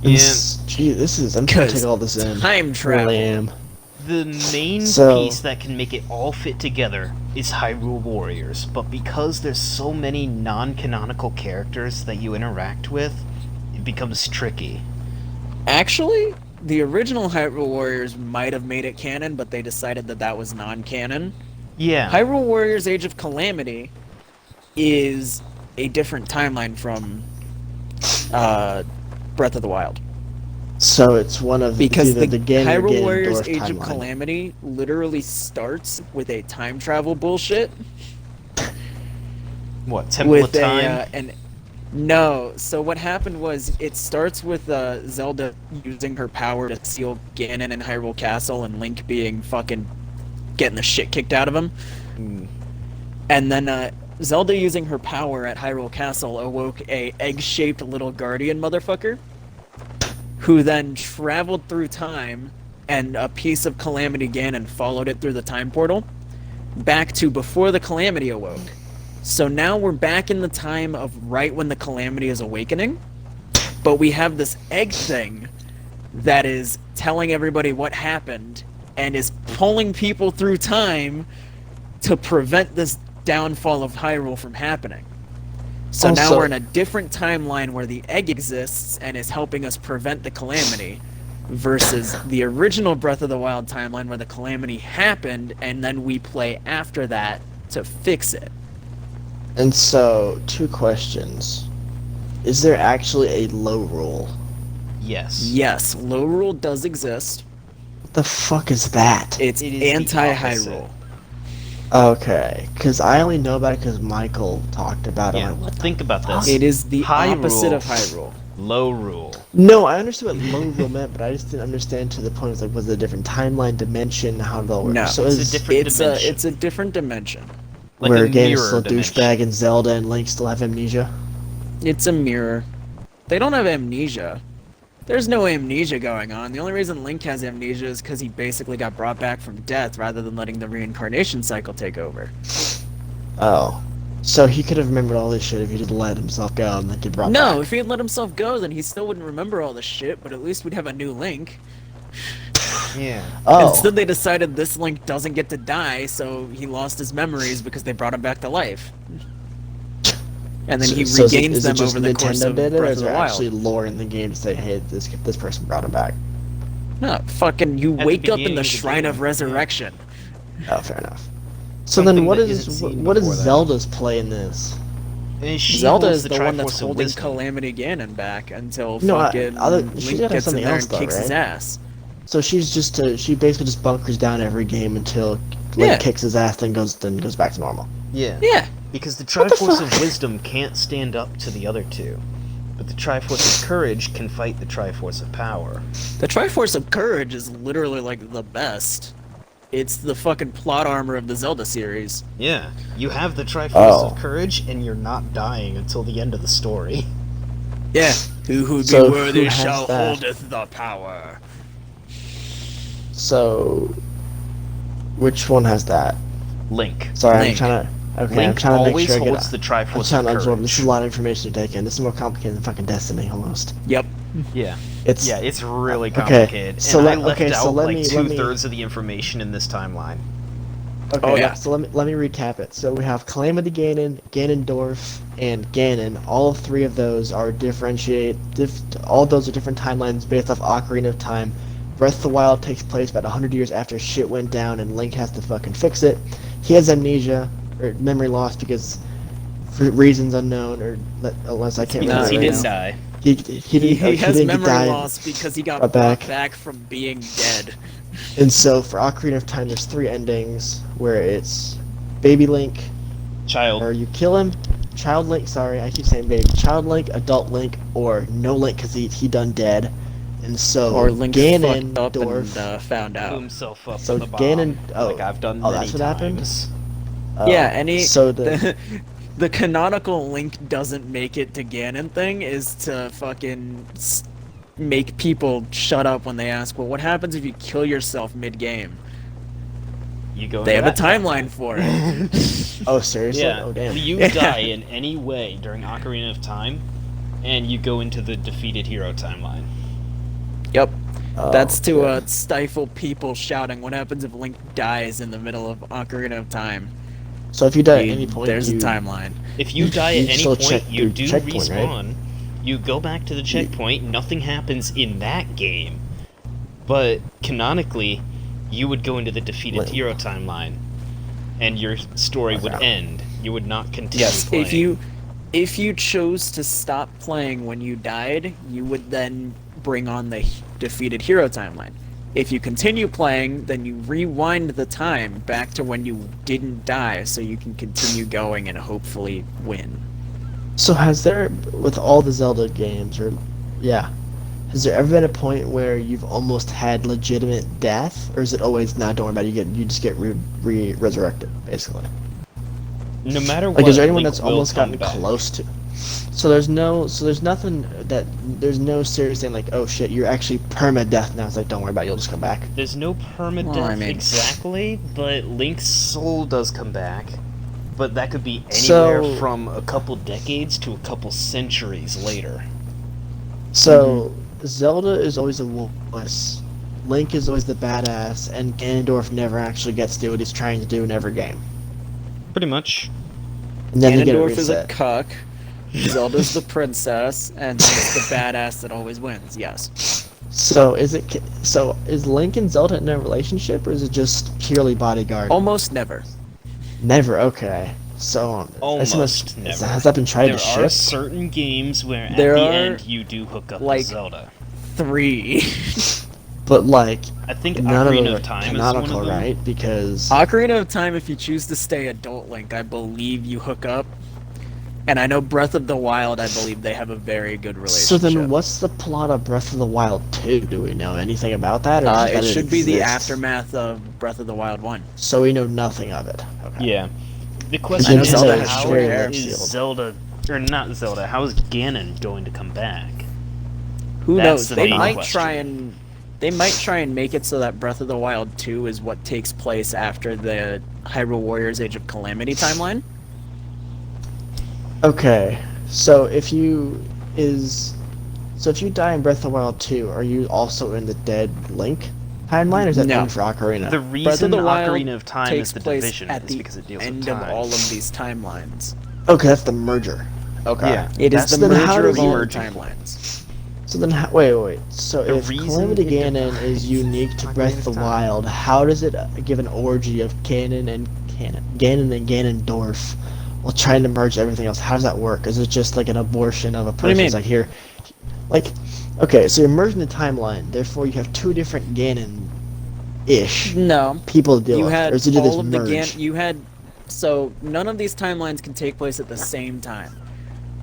Speaker 1: Gee, this is. I'm trying to take all this in.
Speaker 3: Time travel.
Speaker 1: Really am.
Speaker 2: The main
Speaker 1: So-
Speaker 2: piece that can make it all fit together is Hyrule Warriors, but because there's so many non-canonical characters that you interact with, it becomes tricky.
Speaker 3: Actually, the original Hyrule Warriors might have made it canon, but they decided that that was non-canon.
Speaker 2: Yeah.
Speaker 3: Hyrule Warriors Age of Calamity is a different timeline from Breath of the Wild.
Speaker 1: So it's one of
Speaker 3: Because
Speaker 1: either
Speaker 3: the
Speaker 1: Ganon or
Speaker 3: Hyrule Warriors
Speaker 1: Ganondorf
Speaker 3: Age of
Speaker 1: timeline.
Speaker 3: Calamity literally starts with a time travel bullshit.
Speaker 2: What, Temple of
Speaker 3: With
Speaker 2: Time?
Speaker 3: No, so what happened was it starts with Zelda using her power to seal Ganon in Hyrule Castle and Link being fucking getting the shit kicked out of him. And then Zelda using her power at Hyrule Castle awoke a egg-shaped little guardian motherfucker who then traveled through time and a piece of Calamity Ganon followed it through the time portal back to before the Calamity awoke. So now we're back in the time of right when the Calamity is awakening, but we have this egg thing that is telling everybody what happened and is pulling people through time to prevent this downfall of Hyrule from happening. So now
Speaker 1: Also-
Speaker 3: we're in a different timeline where the egg exists and is helping us prevent the Calamity, versus the original Breath of the Wild timeline where the Calamity happened and then we play after that to fix it.
Speaker 1: And so, 2 questions. Is there actually a low rule?
Speaker 2: Yes.
Speaker 3: Yes, low rule does exist.
Speaker 1: What the fuck is that?
Speaker 3: It's
Speaker 2: It is the
Speaker 3: anti-Hyrule.
Speaker 1: Okay, because I only know about it because Michael talked about it.
Speaker 2: Yeah,
Speaker 1: I'm like, what the
Speaker 2: think about
Speaker 1: fuck?
Speaker 2: this.
Speaker 3: It is the
Speaker 2: Hyrule.
Speaker 3: opposite of Hyrule.
Speaker 2: Low rule.
Speaker 1: No, I understood what low rule meant, but I just didn't understand to the point of like, was it a different timeline, dimension, how it all works?
Speaker 3: No,
Speaker 1: so
Speaker 2: it's a
Speaker 1: is
Speaker 2: different dimension.
Speaker 3: It's a different dimension.
Speaker 2: Like
Speaker 1: where
Speaker 2: a
Speaker 1: Ganon's
Speaker 2: mirror
Speaker 1: still a
Speaker 2: dimension.
Speaker 1: douchebag and Zelda and Link still have amnesia?
Speaker 3: It's a mirror. They don't have amnesia. There's no amnesia going on. The only reason Link has amnesia is because he basically got brought back from death rather than letting the reincarnation cycle take over.
Speaker 1: Oh. So he could have remembered all this shit if he just let himself go and then get brought
Speaker 3: No,
Speaker 1: back.
Speaker 3: if he had let himself go, then he still wouldn't remember all this shit, but at least we'd have a new Link.
Speaker 2: Yeah.
Speaker 1: Oh.
Speaker 3: Instead, they decided this Link doesn't get to die, so he lost his memories because they brought him back to life. And then he
Speaker 1: So is it-
Speaker 3: regains
Speaker 1: is it
Speaker 3: them
Speaker 1: just
Speaker 3: over the course
Speaker 1: Nintendo
Speaker 3: of
Speaker 1: did it, or
Speaker 3: Breath
Speaker 1: is
Speaker 3: of the
Speaker 1: there
Speaker 3: Wild.
Speaker 1: actually lore in the game to say, hey, this person brought him back?
Speaker 3: No, fucking, you
Speaker 2: At the
Speaker 3: wake up in
Speaker 2: beginning
Speaker 3: the
Speaker 2: of the
Speaker 3: Shrine
Speaker 2: game,
Speaker 3: of Resurrection.
Speaker 1: Oh, fair enough. So
Speaker 2: Something
Speaker 1: then what
Speaker 2: that
Speaker 1: is
Speaker 2: isn't seen
Speaker 1: what is
Speaker 2: before that.
Speaker 1: Zelda's play in this?
Speaker 2: And she
Speaker 3: Zelda
Speaker 2: holds
Speaker 3: is the one that's
Speaker 2: Triforce of
Speaker 3: holding
Speaker 2: Wisdom.
Speaker 3: Calamity Ganon back until
Speaker 1: No,
Speaker 3: fucking
Speaker 1: she's
Speaker 3: Link
Speaker 1: gotta have
Speaker 3: gets in
Speaker 1: something
Speaker 3: there
Speaker 1: else
Speaker 3: and
Speaker 1: though,
Speaker 3: kicks his
Speaker 1: right?
Speaker 3: ass.
Speaker 1: So she's just she basically just bunkers down every game until Link
Speaker 3: Yeah.
Speaker 1: kicks his ass, then goes back to normal.
Speaker 2: Yeah.
Speaker 3: Yeah.
Speaker 2: Because the
Speaker 1: What the
Speaker 2: Triforce
Speaker 1: fuck?
Speaker 2: of Wisdom can't stand up to the other two. But the Triforce of Courage can fight the Triforce of Power.
Speaker 3: The Triforce of Courage is literally like the best. It's the fucking plot armor of the Zelda series.
Speaker 2: Yeah. You have the Triforce
Speaker 1: Oh.
Speaker 2: of Courage, and you're not dying until the end of the story.
Speaker 3: Yeah. Who be
Speaker 1: So
Speaker 3: worthy
Speaker 1: who has
Speaker 3: shall
Speaker 1: that?
Speaker 3: holdeth the power.
Speaker 1: So which one has that?
Speaker 2: Link.
Speaker 1: Sorry,
Speaker 3: Link.
Speaker 1: I'm trying to. Okay, I'm
Speaker 2: Link
Speaker 1: trying to make
Speaker 2: always
Speaker 1: sure I
Speaker 2: holds
Speaker 1: get.
Speaker 2: the
Speaker 1: I'm
Speaker 2: Triforce
Speaker 1: trying
Speaker 2: of
Speaker 1: to absorb.
Speaker 2: Courage.
Speaker 1: This is a lot of information to take in. This is more complicated than fucking Destiny almost.
Speaker 3: Yep.
Speaker 2: Yeah.
Speaker 1: It's
Speaker 2: Yeah, it's really
Speaker 1: Okay,
Speaker 2: complicated.
Speaker 1: so
Speaker 2: and
Speaker 1: let-
Speaker 2: I left
Speaker 1: okay, so
Speaker 2: out
Speaker 1: let
Speaker 2: like
Speaker 1: me- let me-
Speaker 2: 2/3 of the information in this timeline.
Speaker 1: Okay,
Speaker 3: Oh, yeah.
Speaker 1: So let me recap it. So we have Calamity Ganon, Ganondorf, and Ganon. All 3 of those are all those are different timelines based off Ocarina of Time. Breath of the Wild takes place about 100 years after shit went down, and Link has to fucking fix it. He has amnesia or memory loss because for reasons unknown, or unless I can't
Speaker 3: Nah,
Speaker 1: remember.
Speaker 2: Because he
Speaker 1: right
Speaker 2: didn't
Speaker 1: now.
Speaker 2: die.
Speaker 1: He
Speaker 3: He has
Speaker 1: didn't
Speaker 3: memory
Speaker 1: die.
Speaker 3: loss because he got
Speaker 1: brought
Speaker 3: brought
Speaker 1: back.
Speaker 3: back from being dead.
Speaker 1: And so for Ocarina of Time, there's 3 endings where it's Baby Link,
Speaker 2: Child.
Speaker 1: or you kill him, Child Link. Sorry, I keep saying baby. Child Link, Adult Link, or no Link because he done dead. And so
Speaker 3: Or Link
Speaker 1: Ganon,
Speaker 3: fucked up
Speaker 1: Dwarf.
Speaker 3: and found
Speaker 2: Blew
Speaker 3: out.
Speaker 2: himself up
Speaker 1: So
Speaker 2: in the bomb,
Speaker 1: Ganon- oh.
Speaker 2: like I've done
Speaker 1: Oh,
Speaker 2: many
Speaker 1: that's what happened?
Speaker 2: times.
Speaker 3: Yeah, any
Speaker 1: So the
Speaker 3: the canonical Link doesn't make it to Ganon thing is to fucking make people shut up when they ask, well, what happens if you kill yourself mid-game?
Speaker 2: You go.
Speaker 3: They have
Speaker 2: into
Speaker 3: a
Speaker 2: that
Speaker 3: timeline for it.
Speaker 1: oh seriously?
Speaker 2: Yeah.
Speaker 1: Oh damn.
Speaker 2: You
Speaker 3: Yeah.
Speaker 2: die in any way during Ocarina of Time, and you go into the defeated hero timeline.
Speaker 3: Yep.
Speaker 1: Oh,
Speaker 3: That's to
Speaker 1: okay.
Speaker 3: stifle people shouting, what happens if Link dies in the middle of Ocarina of Time?
Speaker 1: So if you die at
Speaker 3: You-
Speaker 1: any point,
Speaker 3: there's
Speaker 1: you,
Speaker 3: a timeline.
Speaker 2: If you
Speaker 1: You-
Speaker 2: die
Speaker 1: you
Speaker 2: at any
Speaker 1: still
Speaker 2: point,
Speaker 1: check
Speaker 2: you
Speaker 1: your
Speaker 2: do
Speaker 1: checkpoint, right?
Speaker 2: respawn. You go back to the checkpoint. Nothing happens in that game. But canonically, you would go into the defeated
Speaker 1: Link.
Speaker 2: hero timeline, and your story would end. You would not continue
Speaker 3: Yes,
Speaker 2: playing.
Speaker 3: if you chose to stop playing when you died, you would then bring on the defeated hero timeline. If you continue playing, then you rewind the time back to when you didn't die, so you can continue going and hopefully win.
Speaker 1: So has there, with all the Zelda games, has there ever been a point where you've almost had legitimate death, or is it always not? Don't worry about it. You just get resurrected, basically.
Speaker 2: No matter what,
Speaker 1: Like, is there anyone
Speaker 2: Link
Speaker 1: that's
Speaker 2: will
Speaker 1: almost
Speaker 2: come
Speaker 1: gotten
Speaker 2: back.
Speaker 1: close to? So there's no serious thing like, oh shit, you're actually perma-death now. It's like, don't worry about it, you'll just come back.
Speaker 2: There's no permadeath
Speaker 3: Well, I mean-
Speaker 2: exactly, but Link's soul does come back. But that could be anywhere
Speaker 1: So-
Speaker 2: from a couple decades to a couple centuries later.
Speaker 1: So Zelda is always a wuss. Link is always the badass, and Ganondorf never actually gets to do what he's trying to do in every game.
Speaker 2: Pretty much.
Speaker 1: And then they get it
Speaker 3: Ganondorf is a
Speaker 1: reset.
Speaker 3: cuck, Zelda's the princess, and he's the badass that always wins, yes.
Speaker 1: So is Link and Zelda in a relationship, or is it just purely bodyguard?
Speaker 3: Almost never.
Speaker 1: Never. Okay. So
Speaker 2: Almost never.
Speaker 1: Has that been tried
Speaker 2: There
Speaker 1: to
Speaker 2: are
Speaker 1: ship?
Speaker 2: certain games where at
Speaker 3: There
Speaker 2: the
Speaker 3: are,
Speaker 2: end you do hook up
Speaker 3: like,
Speaker 2: with Zelda.
Speaker 3: 3.
Speaker 1: But like
Speaker 2: I think
Speaker 1: none of
Speaker 2: Ocarina
Speaker 1: them are
Speaker 2: of Time is one
Speaker 1: canonical,
Speaker 2: of them.
Speaker 1: right? Because
Speaker 3: Ocarina of Time, if you choose to stay adult Link, I believe you hook up. And I know Breath of the Wild, I believe they have a very good relationship.
Speaker 1: so then, what's the plot of Breath of the Wild 2? Do we know anything about that? Or just
Speaker 3: It
Speaker 1: that
Speaker 3: should be the
Speaker 1: exists?
Speaker 3: aftermath of Breath of the Wild 1.
Speaker 1: So we know nothing of it. Okay.
Speaker 2: Yeah. The
Speaker 1: I
Speaker 2: question
Speaker 1: know
Speaker 2: is,
Speaker 1: Zelda has
Speaker 2: how
Speaker 1: short
Speaker 3: hair.
Speaker 2: is
Speaker 1: shield.
Speaker 2: Zelda, or not Zelda, how is Ganon going to come back?
Speaker 3: Who
Speaker 2: That's
Speaker 3: knows?
Speaker 2: the
Speaker 3: They
Speaker 2: main
Speaker 3: might
Speaker 2: question.
Speaker 3: try and make it so that Breath of the Wild 2 is what takes place after the Hyrule Warriors Age of Calamity timeline.
Speaker 1: Okay. So if you die in Breath of the Wild 2, are you also in the dead Link timeline, or is that
Speaker 3: No.
Speaker 1: only for Ocarina?
Speaker 2: The
Speaker 3: Breath
Speaker 2: reason
Speaker 3: of the Wild
Speaker 2: Ocarina of Time
Speaker 3: takes
Speaker 2: is the
Speaker 3: place
Speaker 2: division
Speaker 3: at
Speaker 2: is
Speaker 3: the
Speaker 2: because it deals with
Speaker 3: end
Speaker 2: time.
Speaker 3: of all of these timelines.
Speaker 1: Okay, that's the merger. Okay.
Speaker 2: Yeah.
Speaker 3: It is
Speaker 2: That's
Speaker 3: the
Speaker 1: then how
Speaker 3: merger
Speaker 1: does
Speaker 3: of
Speaker 1: he
Speaker 3: all the
Speaker 2: merge?
Speaker 3: timelines.
Speaker 1: So then, wait. So
Speaker 2: The
Speaker 1: if
Speaker 2: reason
Speaker 1: Calamity
Speaker 2: it
Speaker 1: Ganon
Speaker 2: divides
Speaker 1: is unique to Breath of the
Speaker 2: Ocarina of Time.
Speaker 1: Wild, how does it give an orgy of Ganon and Ganondorf while trying to merge everything else? How does that work? Is it just like an abortion of a
Speaker 3: do you
Speaker 1: person?
Speaker 3: mean?
Speaker 1: It's like here, like, okay, so you're merging the timeline. Therefore, you have two different Ganon-ish
Speaker 3: No.
Speaker 1: people to deal
Speaker 3: You
Speaker 1: with.
Speaker 3: had
Speaker 1: Or is it just
Speaker 3: all of the
Speaker 1: merge?
Speaker 3: so none of these timelines can take place at the same time.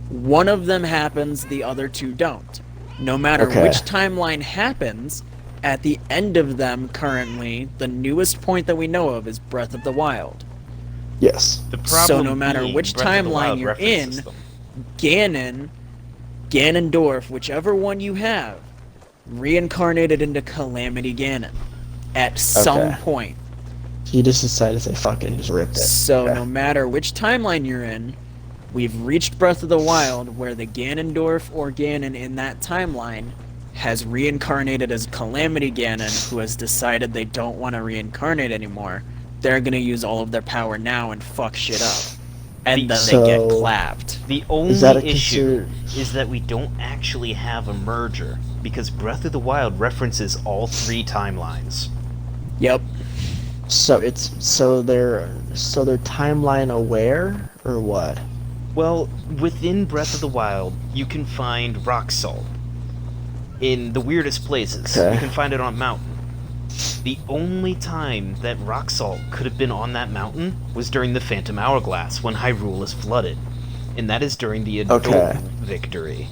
Speaker 3: One of them happens, the other two don't. No matter
Speaker 1: Okay.
Speaker 3: which timeline happens, at the end of them currently, the newest point that we know of is Breath of the Wild.
Speaker 1: Yes.
Speaker 2: The problem
Speaker 3: So no matter
Speaker 2: being
Speaker 3: which
Speaker 2: Breath of the
Speaker 3: timeline
Speaker 2: Wild
Speaker 3: you're
Speaker 2: references
Speaker 3: in,
Speaker 2: them.
Speaker 3: Ganondorf, whichever one you have, reincarnated into Calamity Ganon at some
Speaker 1: Okay.
Speaker 3: point.
Speaker 1: He just decided to say fuck it and just ripped it.
Speaker 3: So
Speaker 1: Okay.
Speaker 3: no matter which timeline you're in, we've reached Breath of the Wild where the Ganondorf or Ganon in that timeline has reincarnated as Calamity Ganon, who has decided they don't want to reincarnate anymore. They're gonna use all of their power now and fuck shit up. And then they get
Speaker 1: So-
Speaker 3: clapped.
Speaker 2: The only
Speaker 1: that a
Speaker 2: issue is that we don't actually have a merger, because Breath of the Wild references all three timelines.
Speaker 3: Yep.
Speaker 1: So they're timeline aware or what?
Speaker 2: Well, within Breath of the Wild, you can find rock salt in the weirdest places.
Speaker 1: Okay.
Speaker 2: You can find it on a mountain. The only time that rock salt could have been on that mountain was during the Phantom Hourglass, when Hyrule is flooded. And that is during the adult
Speaker 1: Okay.
Speaker 2: victory.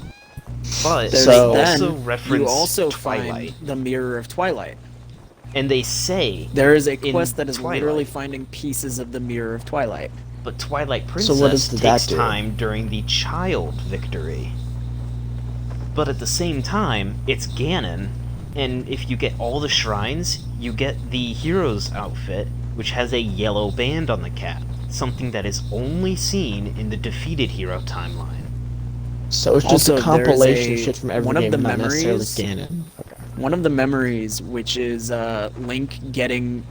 Speaker 2: But
Speaker 3: There's
Speaker 2: they
Speaker 1: then
Speaker 2: also reference
Speaker 3: you also
Speaker 2: Twilight.
Speaker 3: find the Mirror of Twilight.
Speaker 2: And they say,
Speaker 3: There is a
Speaker 2: In
Speaker 3: quest that is
Speaker 2: Twilight.
Speaker 3: literally finding pieces of the Mirror of Twilight.
Speaker 2: but Twilight
Speaker 1: So
Speaker 2: Princess
Speaker 1: what does that
Speaker 2: takes
Speaker 1: do?
Speaker 2: time during the child victory. But at the same time, it's Ganon, and if you get all the shrines, you get the hero's outfit, which has a yellow band on the cap, something that is only seen in the defeated hero timeline.
Speaker 1: So it's just
Speaker 3: Also,
Speaker 1: a compilation of
Speaker 3: there's
Speaker 1: shit from every
Speaker 3: one of
Speaker 1: game,
Speaker 3: the
Speaker 1: not necessarily
Speaker 3: memories-
Speaker 1: Ganon. Okay.
Speaker 3: One of the memories, which is Link getting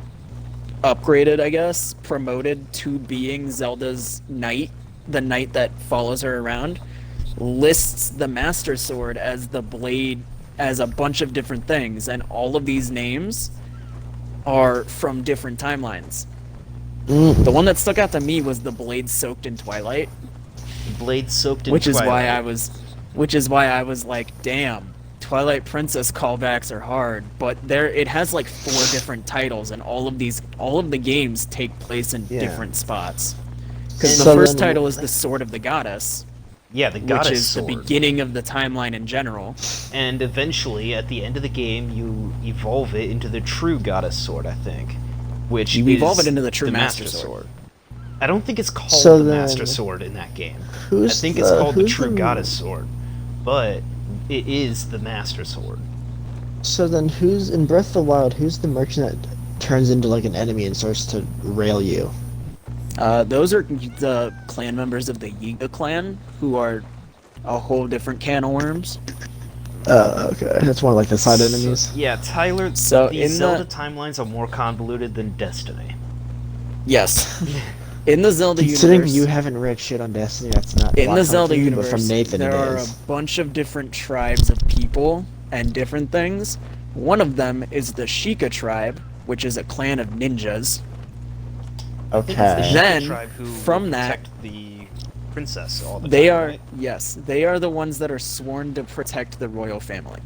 Speaker 3: upgraded, I guess, promoted to being Zelda's knight, the knight that follows her around, lists the Master Sword as the blade as a bunch of different things, and all of these names are from different timelines.
Speaker 1: Mm.
Speaker 3: The one that stuck out to me was the blade soaked in twilight,
Speaker 2: Blade soaked in
Speaker 3: which is
Speaker 2: twilight.
Speaker 3: why I was like, damn, Twilight Princess callbacks are hard, but it has like 4 different titles, and all of the games take place in
Speaker 4: Yeah.
Speaker 3: different spots. Because the
Speaker 1: So
Speaker 3: first
Speaker 1: then-
Speaker 3: title is the Sword of the Goddess,
Speaker 2: Yeah, the
Speaker 3: which
Speaker 2: goddess
Speaker 3: is
Speaker 2: sword.
Speaker 3: the beginning of the timeline in general.
Speaker 2: And eventually, at the end of the game, you evolve it into the true goddess sword, I think. Which
Speaker 3: You
Speaker 2: is
Speaker 3: evolve it into the true Master
Speaker 2: Sword.
Speaker 3: Sword.
Speaker 2: I don't think it's called
Speaker 1: So
Speaker 2: the
Speaker 1: then,
Speaker 2: Master Sword in that game. I
Speaker 1: Who's
Speaker 2: think it's called the
Speaker 1: who's
Speaker 2: True Goddess Sword. But it is the Master Sword.
Speaker 1: So then, who's in Breath of the Wild? Who's the merchant that turns into like an enemy and starts to rail you?
Speaker 3: Those are the clan members of the Yiga clan, who are a whole different can of worms.
Speaker 1: Okay, that's one of like the side enemies.
Speaker 2: So, yeah, Tyler,
Speaker 3: So
Speaker 2: the
Speaker 3: in
Speaker 2: Zelda
Speaker 3: the-
Speaker 2: timelines are more convoluted than Destiny.
Speaker 3: Yes. In the Zelda
Speaker 1: Considering
Speaker 3: universe,
Speaker 1: you haven't read shit on Destiny, that's not a
Speaker 3: in
Speaker 1: lot
Speaker 3: the
Speaker 1: coming
Speaker 3: Zelda
Speaker 1: from you,
Speaker 3: universe,
Speaker 1: but from Nathan
Speaker 3: there
Speaker 1: it
Speaker 3: are a
Speaker 1: is.
Speaker 3: bunch of different tribes of people and different things. One of them is the Sheikah tribe, which is a clan of ninjas.
Speaker 2: I think it's the
Speaker 1: Okay.
Speaker 2: Sheikah
Speaker 3: Then,
Speaker 2: tribe who
Speaker 3: from
Speaker 2: will
Speaker 3: that-
Speaker 2: protect the princess all the
Speaker 3: They
Speaker 2: time,
Speaker 3: are
Speaker 2: right?
Speaker 3: yes, they are the ones that are sworn to protect the royal family.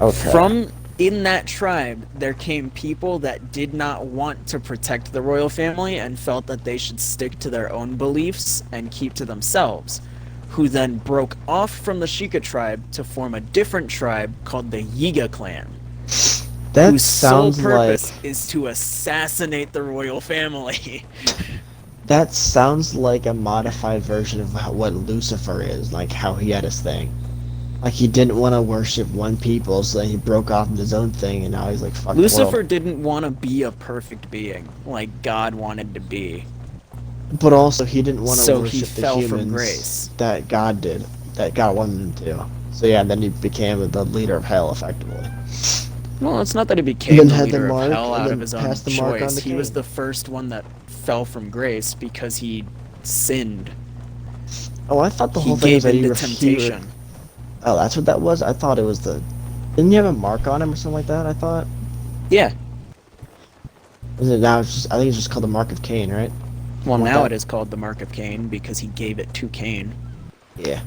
Speaker 1: Okay.
Speaker 3: From in that tribe, there came people that did not want to protect the royal family and felt that they should stick to their own beliefs and keep to themselves, who then broke off from the Sheikah tribe to form a different tribe called the Yiga clan,
Speaker 1: that
Speaker 3: whose sole
Speaker 1: sounds
Speaker 3: purpose
Speaker 1: like
Speaker 3: is to assassinate the royal family.
Speaker 1: that sounds like a modified version of what Lucifer is, like how he had his thing. Like he didn't want to worship one people, so then he broke off into his own thing, and now he's like, fuck the
Speaker 3: Lucifer
Speaker 1: world.
Speaker 3: didn't want to be a perfect being like God wanted to be.
Speaker 1: But also, he didn't want to
Speaker 3: So he
Speaker 1: worship the
Speaker 3: fell
Speaker 1: humans
Speaker 3: from grace.
Speaker 1: that God did, that God wanted him to. So yeah, then he became the leader of hell, effectively.
Speaker 3: Well, it's not that he became
Speaker 1: then
Speaker 3: the
Speaker 1: had the
Speaker 3: leader
Speaker 1: mark,
Speaker 3: of hell
Speaker 1: and
Speaker 3: out
Speaker 1: then
Speaker 3: of his own
Speaker 1: passed the mark on
Speaker 3: choice.
Speaker 1: to
Speaker 3: He was
Speaker 1: Cain.
Speaker 3: the first one that fell from grace because he sinned.
Speaker 1: Oh, I thought the
Speaker 3: He
Speaker 1: whole thing was
Speaker 3: gave
Speaker 1: that
Speaker 3: in to temptation.
Speaker 1: Oh, that's what that was? I thought it was the... Didn't you have a mark on him or something like that, I thought?
Speaker 3: Yeah.
Speaker 1: Is it now? It's just, I think it's just called the Mark of Cain, right?
Speaker 3: Well,
Speaker 1: Well,
Speaker 3: now
Speaker 1: that-
Speaker 3: it is called the Mark of Cain because he gave it to Cain.
Speaker 1: Yeah.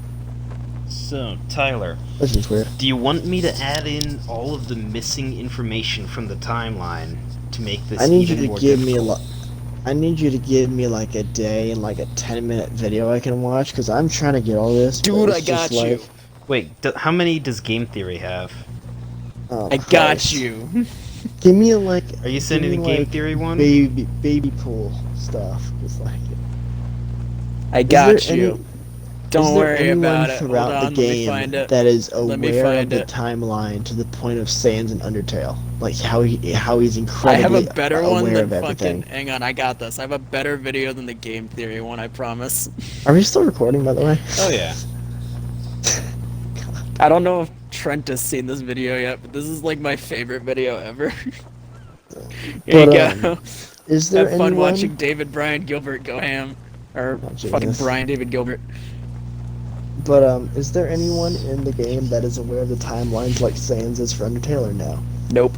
Speaker 2: So, Tyler,
Speaker 1: This is weird.
Speaker 2: do you want me to add in all of the missing information from the timeline to make this
Speaker 1: I need
Speaker 2: even
Speaker 1: you
Speaker 2: more
Speaker 1: to give me
Speaker 2: difficult?
Speaker 1: I need you to give me like a day and like a 10-minute video I can watch, because I'm trying to get all this. but
Speaker 3: Dude,
Speaker 1: it's
Speaker 3: I got
Speaker 1: just
Speaker 3: you.
Speaker 1: like,
Speaker 2: Wait, how many does Game Theory have?
Speaker 1: oh,
Speaker 3: I got
Speaker 1: Christ.
Speaker 3: you.
Speaker 1: Give me like...
Speaker 2: Are you sending
Speaker 1: give
Speaker 2: the
Speaker 1: me,
Speaker 2: Game
Speaker 1: like,
Speaker 2: Theory one?
Speaker 1: Baby pool stuff. Just like...
Speaker 3: I
Speaker 1: Is
Speaker 3: got
Speaker 1: there
Speaker 3: you.
Speaker 1: any-
Speaker 3: Don't
Speaker 1: is there
Speaker 3: worry
Speaker 1: anyone
Speaker 3: about it. Hold
Speaker 1: throughout
Speaker 3: on,
Speaker 1: the
Speaker 3: let me
Speaker 1: game
Speaker 3: find it.
Speaker 1: that is
Speaker 3: Let me
Speaker 1: aware of
Speaker 3: find
Speaker 1: the
Speaker 3: it.
Speaker 1: timeline to the point of Sans and Undertale? Like how he's
Speaker 3: I have
Speaker 1: incredibly
Speaker 3: a better
Speaker 1: aware
Speaker 3: one than
Speaker 1: of everything.
Speaker 3: fucking. Hang on, I got this. I have a better video than the Game Theory one, I promise.
Speaker 1: Are we still recording, by the way?
Speaker 2: Oh yeah.
Speaker 3: I don't know if Trent has seen this video yet, but this is like my favorite video ever. Here
Speaker 1: But,
Speaker 3: you go.
Speaker 1: Is there
Speaker 3: Have fun
Speaker 1: anyone...
Speaker 3: watching David Brian Gilbert go ham. Or
Speaker 1: Oh,
Speaker 3: fucking
Speaker 1: Jesus.
Speaker 3: Brian David Gilbert.
Speaker 1: But is there anyone in the game that is aware of the timelines like Sans is for Undertale or no?
Speaker 3: Nope.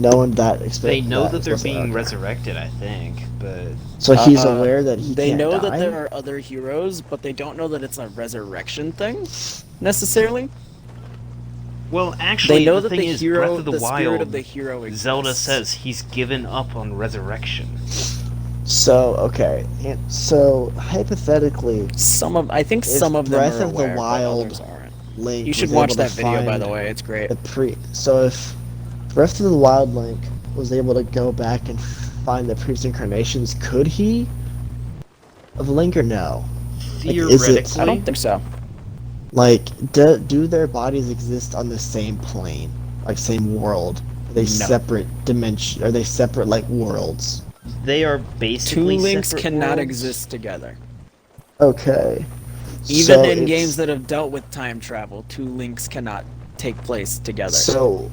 Speaker 1: No one that expects.
Speaker 2: They know that they're
Speaker 1: explicit,
Speaker 2: being
Speaker 1: okay.
Speaker 2: resurrected, I think, but
Speaker 1: So he's
Speaker 3: Uh,
Speaker 1: aware that he
Speaker 3: They
Speaker 1: can't
Speaker 3: know
Speaker 1: die?
Speaker 3: that there are other heroes, but they don't know that it's a resurrection thing, necessarily.
Speaker 2: well, actually,
Speaker 3: They know
Speaker 2: the
Speaker 3: that
Speaker 2: thing
Speaker 3: the
Speaker 2: is,
Speaker 3: hero,
Speaker 2: Breath of the,
Speaker 3: spirit
Speaker 2: Wild,
Speaker 3: of the hero exists.
Speaker 2: Zelda says he's given up on resurrection.
Speaker 1: So okay, and so hypothetically,
Speaker 3: I think
Speaker 1: If
Speaker 3: some of them
Speaker 1: Breath
Speaker 3: are
Speaker 1: of the
Speaker 3: aware,
Speaker 1: Wild-
Speaker 3: but others aren't.
Speaker 1: Link.
Speaker 3: You should
Speaker 1: was
Speaker 3: watch
Speaker 1: able
Speaker 3: that
Speaker 1: to
Speaker 3: video, by
Speaker 1: find
Speaker 3: the way. It's great.
Speaker 1: So if Breath of the Wild Link was able to go back and find the previous incarnations, could he? Of Link or no? Like, is it-
Speaker 2: Theoretically,
Speaker 3: I don't think so.
Speaker 1: Like, do their bodies exist on the same plane, like same world? Are they
Speaker 3: No.
Speaker 1: separate dimension? Are they separate like worlds?
Speaker 2: they are
Speaker 3: Two
Speaker 2: basically
Speaker 3: links
Speaker 2: separate
Speaker 3: cannot
Speaker 2: worlds.
Speaker 3: exist together.
Speaker 1: Okay.
Speaker 3: Even
Speaker 1: So
Speaker 3: in
Speaker 1: it's-
Speaker 3: games that have dealt with time travel, two links cannot take place together.
Speaker 1: So,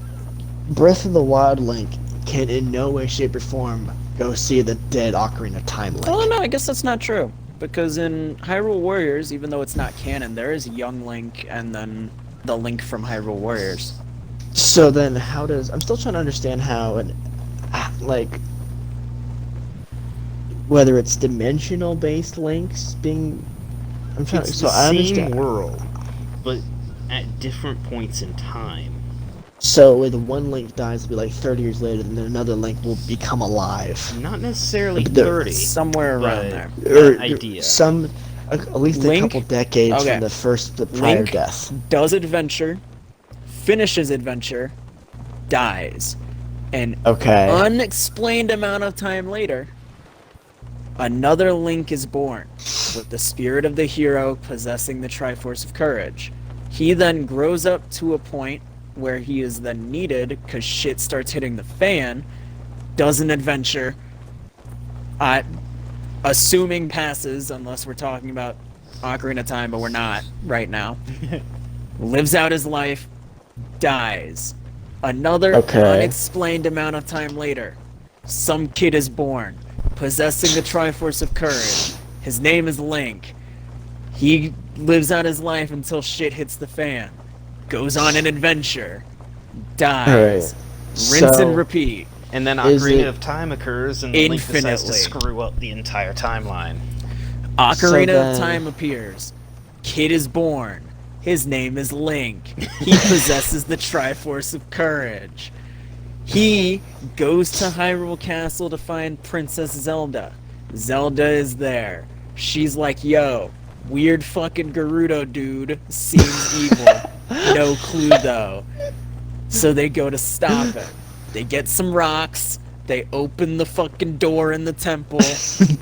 Speaker 1: Breath of the Wild Link can in no way, shape, or form go see the dead Ocarina of Time Link.
Speaker 3: Oh no, I guess that's not true. Because in Hyrule Warriors, even though it's not canon, there is young Link and then the Link from Hyrule Warriors.
Speaker 1: So then, how does? I'm still trying to understand how like whether it's dimensional based links being. I'm trying.
Speaker 2: It's
Speaker 1: So
Speaker 2: the
Speaker 1: I
Speaker 2: same
Speaker 1: understand.
Speaker 2: world, but at different points in time.
Speaker 1: So when one link dies, it'll be like 30 years later, and then another link will become alive.
Speaker 2: Not necessarily
Speaker 1: But the-
Speaker 2: 30.
Speaker 3: Somewhere around
Speaker 2: but
Speaker 3: there.
Speaker 2: that idea.
Speaker 1: At least
Speaker 3: Link-
Speaker 1: a couple decades
Speaker 3: okay.
Speaker 1: from the prior
Speaker 3: Link
Speaker 1: death.
Speaker 3: does adventure, finishes adventure, dies. An
Speaker 1: Okay.
Speaker 3: unexplained amount of time later, another Link is born, with the spirit of the hero possessing the Triforce of Courage. He then grows up to a point where he is then needed because shit starts hitting the fan, does an adventure, assuming passes, unless we're talking about Ocarina of Time, but we're not right now. Lives out his life, dies. Another
Speaker 1: Okay.
Speaker 3: unexplained amount of time later, some kid is born, possessing the Triforce of Courage. His name is Link. He lives out his life until shit hits the fan. Goes on an adventure. Dies.
Speaker 1: Alright.
Speaker 3: Rinse
Speaker 1: So-
Speaker 3: and repeat.
Speaker 2: And then
Speaker 1: Is
Speaker 2: Ocarina
Speaker 1: it-
Speaker 2: of Time occurs, and Link decides to
Speaker 3: Infinitely.
Speaker 2: screw up the entire timeline.
Speaker 3: Ocarina
Speaker 1: then-
Speaker 3: of Time appears. Kid is born. His name is Link. He possesses the Triforce of Courage. He goes to Hyrule Castle to find Princess Zelda. Zelda is there. She's like, yo, weird fucking Gerudo dude seems evil. No clue though. So they go to stop him. They get some rocks. They open the fucking door in the temple.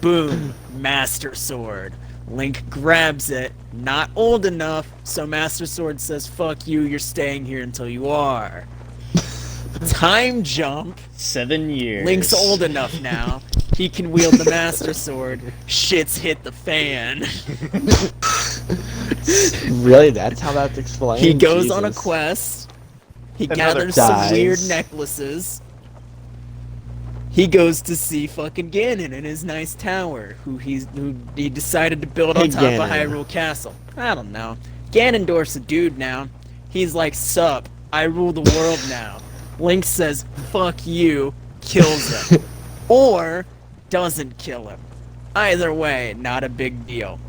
Speaker 3: Boom. Master Sword. Link grabs it. Not old enough, so Master Sword says, fuck you, you're staying here until you are. Time jump.
Speaker 2: 7 years.
Speaker 3: Link's old enough now. He can wield the Master Sword. Shit's hit the fan.
Speaker 1: Really? That's how that's explained?
Speaker 3: He goes on a
Speaker 1: Jesus.
Speaker 3: quest. He
Speaker 2: Another
Speaker 3: gathers some
Speaker 1: dies.
Speaker 3: weird necklaces. He goes to see fucking Ganon in his nice tower, who he decided to build on
Speaker 1: Hey,
Speaker 3: top of
Speaker 1: Ganon.
Speaker 3: Hyrule Castle. I don't know. Ganondorf's a dude now. He's like, sup, I rule the world now. Link says, fuck you, kills him. Or doesn't kill him. Either way, not a big deal.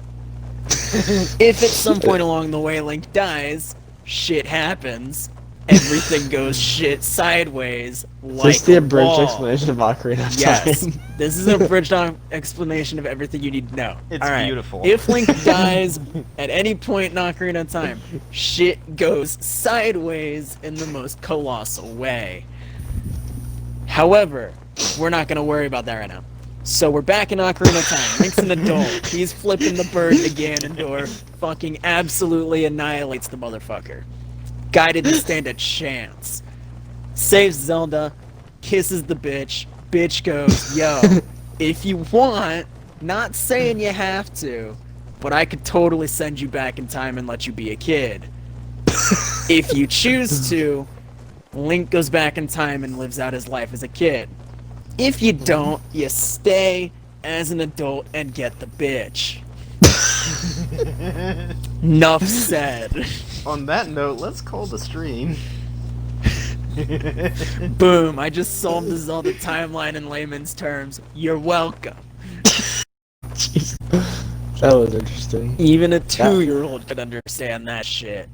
Speaker 3: If at some point along the way Link dies, shit happens. Everything goes shit sideways like
Speaker 1: Just the
Speaker 3: a
Speaker 1: abridged
Speaker 3: wall.
Speaker 1: explanation of Ocarina of
Speaker 3: Yes,
Speaker 1: Time.
Speaker 3: this is an abridged explanation of everything you need to know.
Speaker 2: It's
Speaker 3: All right.
Speaker 2: beautiful.
Speaker 3: If Link dies at any point in Ocarina of Time, shit goes sideways in the most colossal way. However, we're not going to worry about that right now. So we're back in Ocarina of Time. Link's an adult. He's flipping the bird to Ganondorf, fucking absolutely annihilates the motherfucker. Guy didn't stand a chance. Saves Zelda, kisses the bitch. Bitch goes, yo, if you want, not saying you have to, but I could totally send you back in time and let you be a kid. If you choose to, Link goes back in time and lives out his life as a kid. If you don't, you stay as an adult and get the bitch. Nuff said.
Speaker 2: On that note, let's call the stream.
Speaker 3: Boom, I just solved the Zelda timeline in layman's terms. You're welcome.
Speaker 1: That was interesting.
Speaker 3: Even a 2-year-old could understand that shit.